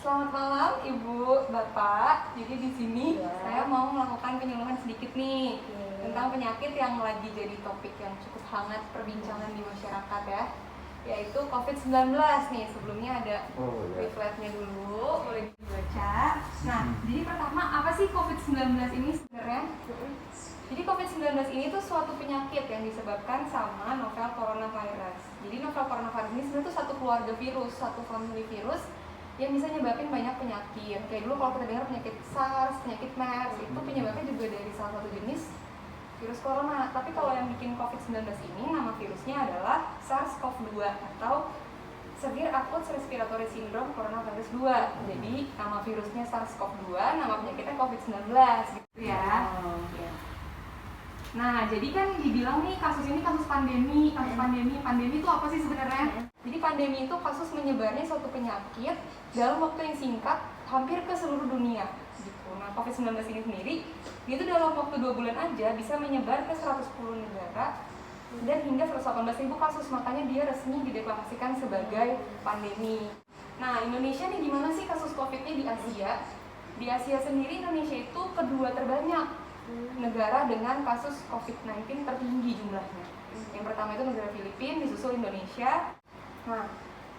Selamat malam Ibu, Bapak. Jadi di sini saya mau melakukan penyuluhan sedikit nih tentang penyakit yang lagi jadi topik yang cukup hangat perbincangan di masyarakat ya, yaitu COVID-19 nih. Sebelumnya ada leafletnya dulu, boleh dibaca. Nah, jadi pertama apa sih COVID-19 ini sebenarnya? Jadi COVID-19 ini tuh suatu penyakit yang disebabkan sama novel coronavirus. Jadi novel coronavirus ini sebenarnya tuh satu keluarga virus, satu famili virus yang bisa nyebabin banyak penyakit. Kayak dulu kalau kita dengar penyakit SARS, penyakit MERS, itu penyebabnya juga dari salah satu jenis virus corona. Tapi kalau yang bikin COVID-19 ini, nama virusnya adalah SARS-CoV-2 atau Severe Acute Respiratory Syndrome Coronavirus 2. Jadi nama virusnya SARS-CoV-2, nama penyakitnya COVID-19 gitu ya. Nah, jadi kan dibilang nih kasus ini kasus pandemi. Pandemi itu apa sih sebenarnya? Jadi pandemi itu kasus menyebarnya suatu penyakit dalam waktu yang singkat hampir ke seluruh dunia gitu. Nah, COVID-19 ini sendiri itu dalam waktu 2 bulan aja bisa menyebar ke 110 negara dan hingga 118.000 kasus. Makanya dia resmi dideklarasikan sebagai pandemi. Nah, Indonesia nih gimana sih kasus COVID-nya di Asia? Di Asia sendiri Indonesia itu kedua terbanyak negara dengan kasus COVID-19 tertinggi jumlahnya. Yang pertama itu negara Filipina, disusul Indonesia. Nah,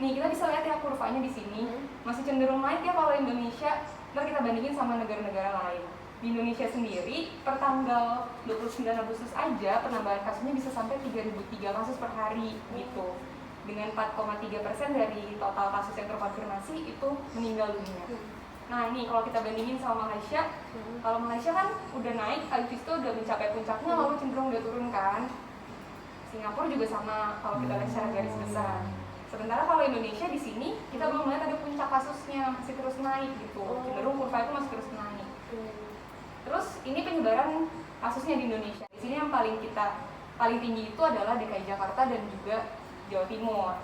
nih kita bisa lihat ya kurvanya di sini masih cenderung naik ya kalau Indonesia. Ntar kita bandingin sama negara-negara lain. Di Indonesia sendiri per tanggal 29 Agustus aja penambahan kasusnya bisa sampai 3.003 kasus per hari gitu. Dengan 4,3% dari total kasus yang terkonfirmasi itu meninggal dunia. Nah ini kalau kita bandingin sama Malaysia, kalau Malaysia kan udah naik, habis itu udah mencapai puncaknya lalu cenderung udah turun kan. Singapura juga sama kalau kita lihat secara garis besar. Sementara kalau Indonesia di sini kita belum melihat ada puncak kasusnya, masih terus naik gitu. Cenderung kurva itu masih terus naik. Terus ini penyebaran kasusnya di Indonesia. Di sini yang paling tinggi itu adalah DKI Jakarta dan juga Jawa Timur.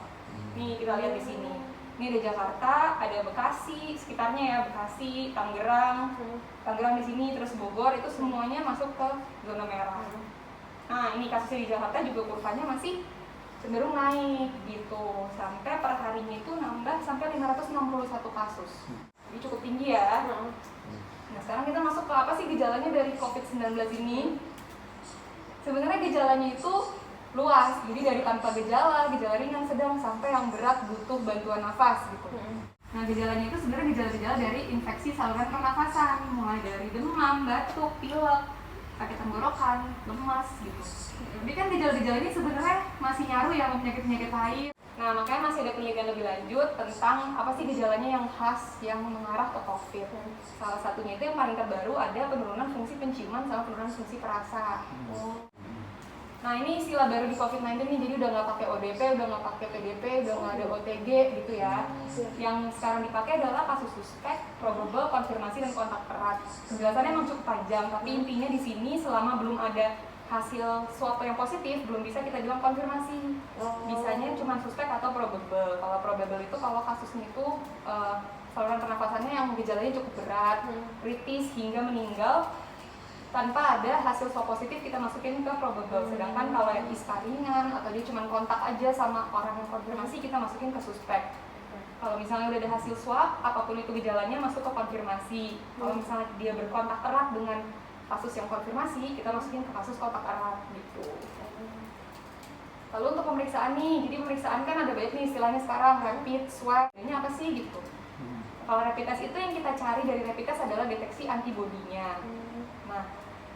Nih kita lihat di sini. Ini ada Jakarta, ada Bekasi, sekitarnya ya, Bekasi, Tangerang di sini, terus Bogor, itu semuanya masuk ke zona merah. Nah, ini kasusnya di Jakarta juga kurvanya masih cenderung naik gitu, sampai per harinya itu nambah sampai 561 kasus. Jadi cukup tinggi ya. Nah, sekarang kita masuk ke apa sih gejalanya dari COVID-19 ini? Sebenarnya gejalanya itu luas, jadi dari tanpa gejala, gejala ringan, sedang, sampai yang berat butuh bantuan nafas gitu. Nah, gejalanya itu sebenarnya gejala-gejala dari infeksi saluran pernafasan, mulai dari demam, batuk, pilek, sakit tenggorokan, lemas gitu. Jadi kan gejala-gejala ini sebenarnya masih nyaru ya sama penyakit-penyakit lain. Nah, makanya masih ada penelitian lebih lanjut tentang apa sih gejalanya yang khas yang mengarah ke COVID. Salah satunya itu yang paling terbaru ada penurunan fungsi penciuman sama penurunan fungsi perasa. Nah ini istilah baru di COVID-19 nih, jadi udah nggak pakai ODP, udah nggak pakai PDP, udah nggak ada OTG gitu ya. Yang sekarang dipakai adalah kasus suspek, probable, konfirmasi, dan kontak erat. Penjelasannya memang cukup panjang, tapi intinya di sini selama belum ada hasil swab yang positif, belum bisa kita bilang konfirmasi. Bisanya cuma suspek atau probable. Kalau probable itu kalau kasusnya itu saluran pernafasannya yang gejalanya cukup berat, kritis hingga meninggal, tanpa ada hasil swab positif kita masukin ke probable. Sedangkan kalau yang ISPA ringan atau dia cuma kontak aja sama orang yang konfirmasi, kita masukin ke suspek. Kalau misalnya udah ada hasil swab, apapun itu gejalanya masuk ke konfirmasi. Kalau misalnya dia berkontak erat dengan kasus yang konfirmasi, kita masukin ke kasus kontak erat gitu. Lalu untuk pemeriksaan nih, jadi pemeriksaan kan ada banyak nih istilahnya sekarang, rapid, swab. Ini apa sih gitu? Kalau rapid test itu yang kita cari dari rapid test adalah deteksi antibodinya. Nah,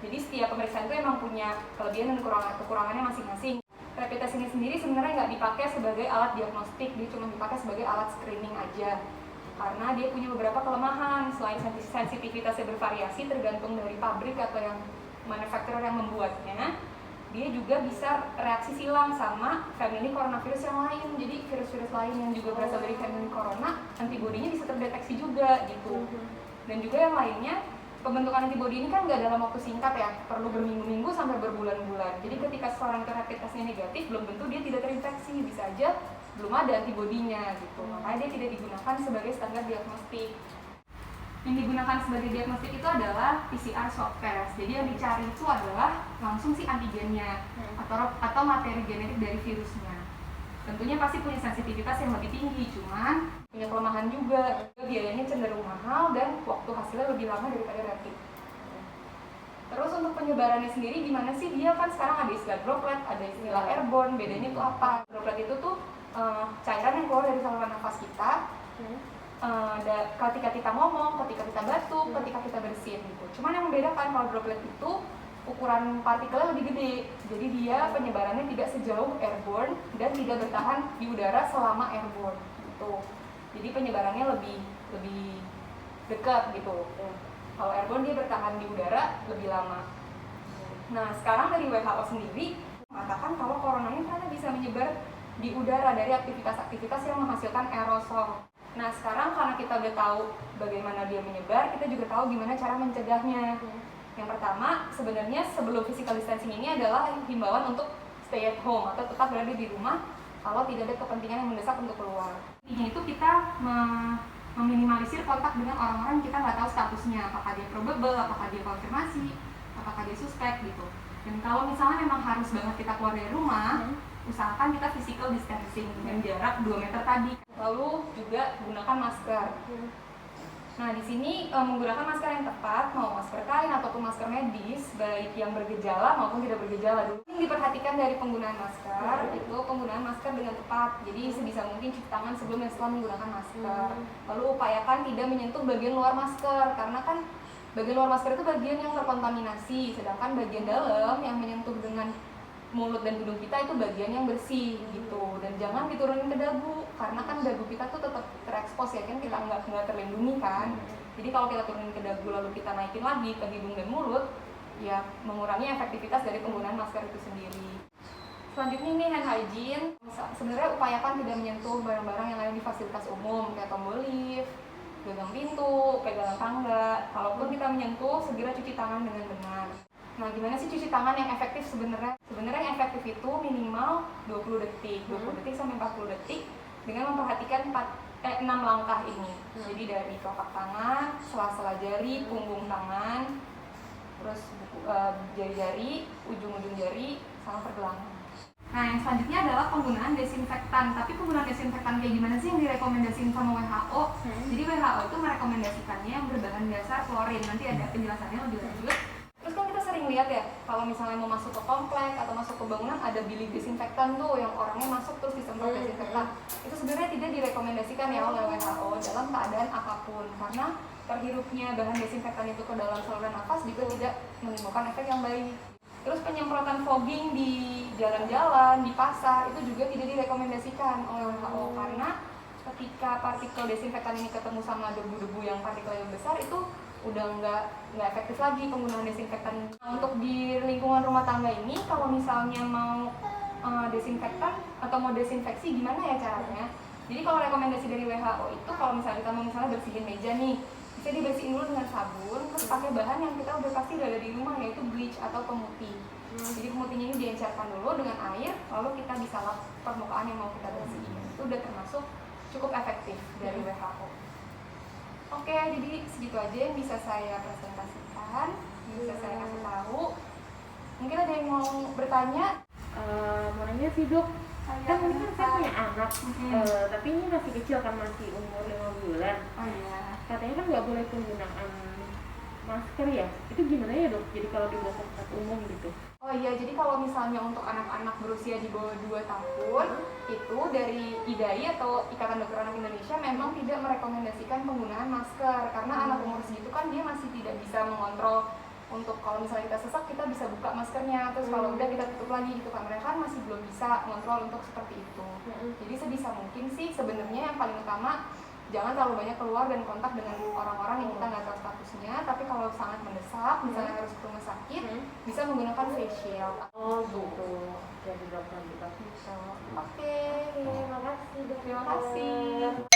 jadi setiap pemeriksaan itu emang punya kelebihan dan kekurangannya masing-masing. Rapid test ini sendiri sebenarnya nggak dipakai sebagai alat diagnostik, dia cuma dipakai sebagai alat screening aja. Karena dia punya beberapa kelemahan, selain sensitivitasnya bervariasi tergantung dari pabrik atau yang manufacturer yang membuatnya, dia juga bisa reaksi silang sama family coronavirus yang lain. Jadi virus-virus lain yang juga berasal dari family corona, antibodinya bisa terdeteksi juga gitu. Dan juga yang lainnya, pembentukan antibodi ini kan nggak dalam waktu singkat ya, perlu berminggu-minggu sampai berbulan-bulan. Jadi ketika seorang itu rapid testnya negatif, belum tentu dia tidak terinfeksi, bisa aja belum ada antibodinya gitu. Makanya dia tidak digunakan sebagai standar diagnostik. Yang digunakan sebagai diagnostik itu adalah PCR swab test. Jadi yang dicari itu adalah langsung si antigennya atau materi genetik dari virusnya. Tentunya pasti punya sensitivitas yang lebih tinggi, cuman punya kelemahan juga. Biayanya cenderung mahal dan waktu hasilnya lebih lama daripada rapid. Terus untuk penyebarannya sendiri gimana sih? Dia kan sekarang ada istilah droplet, ada istilah airborne. Bedanya itu apa? Droplet itu tuh cairan yang keluar dari saluran nafas kita. Ketika kita ngomong, ketika kita batuk, ketika kita bersin gitu. Cuman yang membedakan kalau droplet itu ukuran partikelnya lebih gede, jadi dia penyebarannya tidak sejauh airborne dan tidak bertahan di udara selama airborne gitu. Jadi penyebarannya lebih dekat gitu. Kalau airborne dia bertahan di udara lebih lama. Nah sekarang dari WHO sendiri mengatakan kalau corona ini ternyata bisa menyebar di udara dari aktivitas-aktivitas yang menghasilkan aerosol. Nah sekarang karena kita udah tahu bagaimana dia menyebar, kita juga tahu gimana cara mencegahnya. Yang pertama, sebenarnya sebelum physical distancing ini adalah himbauan untuk stay at home atau tetap berada di rumah kalau tidak ada kepentingan yang mendesak untuk keluar. Intinya itu kita meminimalisir kontak dengan orang-orang yang kita nggak tahu statusnya, apakah dia probable, apakah dia konfirmasi, apakah dia suspek gitu. Dan kalau misalnya memang harus banget kita keluar dari rumah, usahakan kita physical distancing dengan jarak 2 meter tadi. Lalu juga gunakan masker. Nah, di sini menggunakan masker yang tepat, mau masker kain ataupun masker medis, baik yang bergejala maupun tidak bergejala dulu. Yang diperhatikan dari penggunaan masker, itu penggunaan masker dengan tepat. Jadi sebisa mungkin cuci tangan sebelum dan setelah menggunakan masker. Lalu upayakan tidak menyentuh bagian luar masker, karena kan bagian luar masker itu bagian yang terkontaminasi, sedangkan bagian dalam yang menyentuh dengan mulut dan hidung kita itu bagian yang bersih gitu. Dan jangan diturunin ke dagu, karena kan dagu kita tuh tetap terekspos ya kan, kita nggak terlindungi kan. Jadi kalau kita turunin ke dagu lalu kita naikin lagi ke hidung dan mulut, ya mengurangi efektivitas dari penggunaan masker itu sendiri. Selanjutnya ini hand hygiene. Sebenarnya upayakan tidak menyentuh barang-barang yang ada di fasilitas umum kayak tombol lift, gagang pintu, pegangan tangga. Kalaupun kita menyentuh, segera cuci tangan dengan benar. Nah, gimana sih cuci tangan yang efektif sebenarnya? Sebenarnya yang efektif itu minimal 20 detik sampai 40 detik dengan memperhatikan 6 langkah ini. Jadi dari telapak tangan, sela-sela jari, punggung tangan, terus jari-jari, ujung-ujung jari, sama pergelangan. Nah, yang selanjutnya adalah penggunaan desinfektan. Tapi penggunaan desinfektan kayak gimana sih yang direkomendasikan sama WHO? Jadi WHO itu merekomendasikannya yang berbahan dasar klorin. Nanti ada penjelasannya lebih lanjut. Terus kan kita sering lihat ya, kalau misalnya mau masuk ke komplek atau masuk ke bangunan ada bilik desinfektan tuh yang orangnya masuk terus disemprot desinfektan. Itu sebenarnya tidak direkomendasikan ya oleh WHO dalam keadaan apapun, karena terhirupnya bahan desinfektan itu ke dalam saluran nafas juga tidak menimbulkan efek yang baik. Terus penyemprotan fogging di jalan-jalan, di pasar itu juga tidak direkomendasikan oleh WHO, karena ketika partikel desinfektan ini ketemu sama debu-debu yang partikelnya besar itu udah nggak efektif lagi penggunaan desinfektan. Nah, untuk di lingkungan rumah tangga ini kalau misalnya mau desinfektan atau mau desinfeksi gimana ya caranya? Jadi kalau rekomendasi dari WHO itu kalau misalnya kita mau bersihin meja nih, bisa dibersihin dulu dengan sabun, terus pakai bahan yang kita udah pasti udah ada di rumah, yaitu bleach atau pemutih. Jadi pemutihnya ini diencerkan dulu dengan air, lalu kita bisa lap permukaan yang mau kita bersihin. Itu udah termasuk cukup efektif dari WHO. Oke, jadi segitu aja yang bisa saya presentasikan, bisa saya kasih tahu. Mungkin ada yang mau bertanya? Mau nanya sih dok, kan ini kan saya punya anak, tapi ini masih kecil kan, masih umur 5 bulan. Oh iya. Katanya kan nggak boleh penggunaan masker ya, itu gimana ya dok? Jadi kalau di tempat umum gitu? Oh iya, jadi kalau misalnya untuk anak-anak berusia di bawah 2 tahun, itu dari IDAI atau Ikatan Dokter Anak Indonesia memang tidak merekomendasikan penggunaan masker, karena anak umur segitu kan dia masih tidak bisa mengontrol untuk kalau misalnya kita sesak kita bisa buka maskernya, terus kalau udah kita tutup lagi gitu kan. Mereka kan masih belum bisa mengontrol untuk seperti itu. Jadi sebisa mungkin sih sebenarnya yang paling utama jangan terlalu banyak keluar dan kontak dengan orang-orang yang kita nggak tahu statusnya. Tapi kalau sangat mendesak, misalnya harus ke rumah sakit, bisa menggunakan face shield. Oh gitu. Jadi dokter kita. Oke, Terima kasih dok. terima kasih.